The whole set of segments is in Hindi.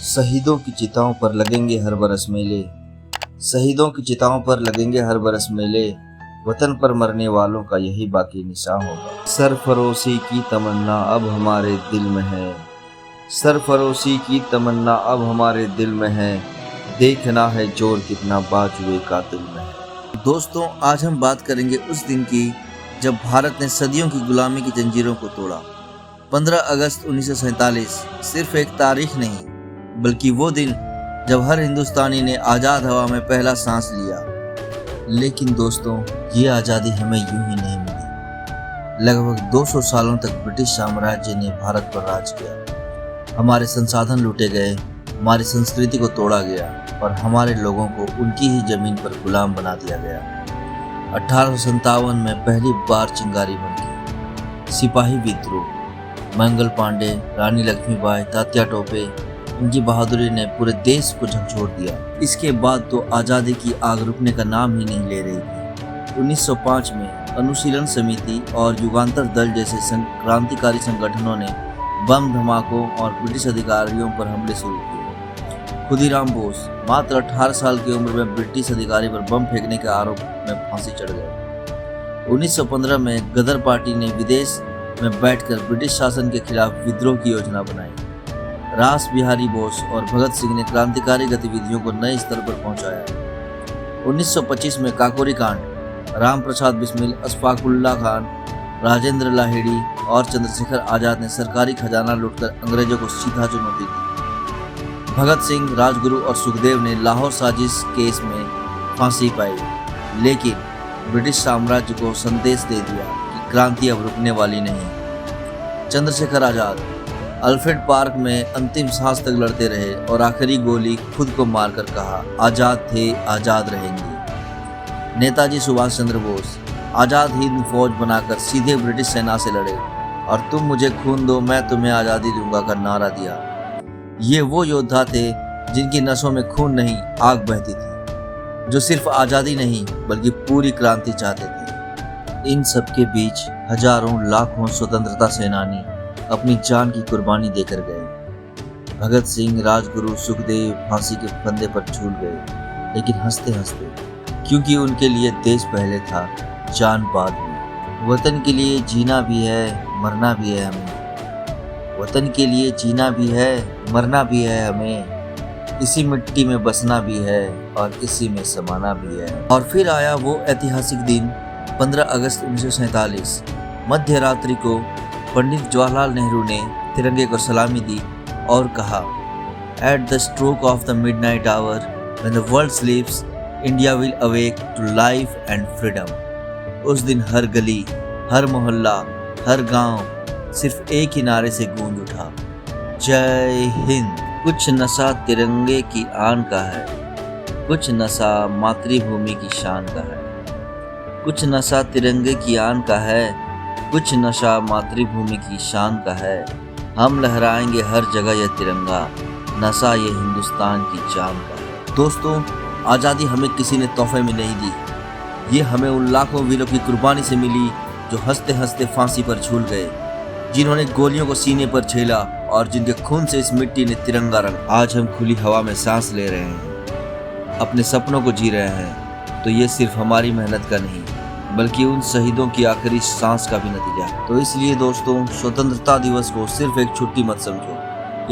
शहीदों की चिताओं पर लगेंगे हर बरस मेले, शहीदों की चिताओं पर लगेंगे हर बरस मेले, वतन पर मरने वालों का यही बाकी निशान होगा। सरफरोशी की तमन्ना अब हमारे दिल में है, सरफरोशी की तमन्ना अब हमारे दिल में है, देखना है जोर कितना बाजुए कातिल में है। दोस्तों, आज हम बात करेंगे उस दिन की जब भारत ने सदियों की गुलामी की जंजीरों को तोड़ा। 15 अगस्त 1947 सिर्फ एक तारीख नहीं, बल्कि वो दिन जब हर हिंदुस्तानी ने आज़ाद हवा में पहला सांस लिया। लेकिन दोस्तों, ये आज़ादी हमें यूं ही नहीं मिली। लगभग 200 सालों तक ब्रिटिश साम्राज्य ने भारत पर राज किया। हमारे संसाधन लूटे गए, हमारी संस्कृति को तोड़ा गया और हमारे लोगों को उनकी ही जमीन पर गुलाम बना दिया गया। 1857 में पहली बार चिंगारी भड़की, सिपाही विद्रोह, मंगल पांडे, रानी लक्ष्मीबाई, तात्या टोपे, इनकी बहादुरी ने पूरे देश को झकझोर दिया। इसके बाद तो आज़ादी की आग रुकने का नाम ही नहीं ले रही थी। 1905 में अनुशीलन समिति और युगांतर दल जैसे क्रांतिकारी संगठनों ने बम धमाकों और ब्रिटिश अधिकारियों पर हमले शुरू किए। खुदीराम बोस मात्र 18 साल की उम्र में ब्रिटिश अधिकारी पर बम फेंकने के आरोप में फांसी चढ़ गए। 1915 में गदर पार्टी ने विदेश में बैठकर ब्रिटिश शासन के खिलाफ विद्रोह की योजना बनाई। रास बिहारी बोस और भगत सिंह ने क्रांतिकारी गतिविधियों को नए स्तर पर पहुंचाया। 1925 में काकोरी कांड, राम प्रसाद बिस्मिल, अशफाकुल्ला खान, राजेंद्र लाहिड़ी और चंद्रशेखर आजाद ने सरकारी खजाना लूटकर अंग्रेजों को सीधा चुनौती दी। भगत सिंह, राजगुरु और सुखदेव ने लाहौर साजिश केस में फांसी पाई, लेकिन ब्रिटिश साम्राज्य को संदेश दे दिया कि क्रांति अब रुकने वाली नहीं। चंद्रशेखर आजाद अल्फ्रेड पार्क में अंतिम सांस तक लड़ते रहे और आखिरी गोली खुद को मारकर कहा, आज़ाद थे, आज़ाद रहेंगे। नेताजी सुभाष चंद्र बोस आज़ाद हिंद फौज बनाकर सीधे ब्रिटिश सेना से लड़े और तुम मुझे खून दो, मैं तुम्हें आज़ादी दूंगा का नारा दिया। ये वो योद्धा थे जिनकी नसों में खून नहीं, आग बहती थी, जो सिर्फ आज़ादी नहीं बल्कि पूरी क्रांति चाहते थे। इन सबके बीच हजारों लाखों स्वतंत्रता सेनानी अपनी जान की कुर्बानी देकर गए। भगत सिंह, राजगुरु, सुखदेव फांसी के फंदे पर झूल गए, लेकिन हंसते हंसते, क्योंकि उनके लिए देश पहले था, जान बाद में। वतन के लिए जीना भी है, मरना भी है हमें। वतन के लिए जीना भी है, मरना भी है हमें। इसी मिट्टी में बसना भी है और इसी में समाना भी है। और फिर आया वो ऐतिहासिक दिन 15 अगस्त 1947। मध्य रात्रि को पंडित जवाहरलाल नेहरू ने तिरंगे को सलामी दी और कहा, at the stroke of the midnight hour when the world sleeps, India will awake to life and freedom. उस दिन हर गली, हर मोहल्ला, हर गांव सिर्फ एक ही नारे से गूंज उठा, जय हिंद। कुछ नशा तिरंगे की आन का है, कुछ नशा मातृभूमि की शान का है। कुछ नशा तिरंगे की आन का है, कुछ नशा मातृभूमि की शान का है। हम लहराएंगे हर जगह यह तिरंगा, नशा ये हिंदुस्तान की जान का है। दोस्तों, आज़ादी हमें किसी ने तोहफे में नहीं दी। ये हमें उन लाखों वीरों की कुर्बानी से मिली जो हंसते हंसते फांसी पर झूल गए, जिन्होंने गोलियों को सीने पर झेला और जिनके खून से इस मिट्टी ने तिरंगा रंगा। आज हम खुली हवा में सांस ले रहे हैं, अपने सपनों को जी रहे हैं, तो ये सिर्फ हमारी मेहनत का नहीं बल्कि उन शहीदों की आखिरी सांस का भी नतीजा। तो इसलिए दोस्तों, स्वतंत्रता दिवस को सिर्फ एक छुट्टी मत समझो,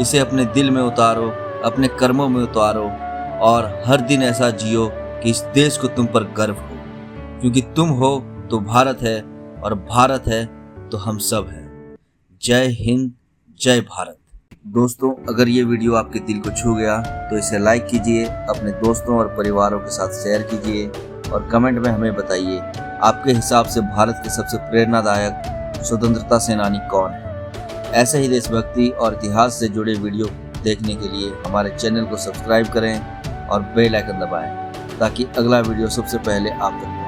इसे अपने दिल में उतारो, अपने कर्मों में उतारो और हर दिन ऐसा जियो कि इस देश को तुम पर गर्व हो, क्योंकि तुम हो तो भारत है और भारत है तो हम सब हैं। जय हिंद, जय भारत। दोस्तों, अगर ये वीडियो आपके दिल को छू गया तो इसे लाइक कीजिए, अपने दोस्तों और परिवारों के साथ शेयर कीजिए और कमेंट में हमें बताइए आपके हिसाब से भारत के सबसे प्रेरणादायक स्वतंत्रता सेनानी कौन है। ऐसे ही देशभक्ति और इतिहास से जुड़े वीडियो देखने के लिए हमारे चैनल को सब्सक्राइब करें और बेल आइकन दबाएं ताकि अगला वीडियो सबसे पहले आप तक पहुंचे।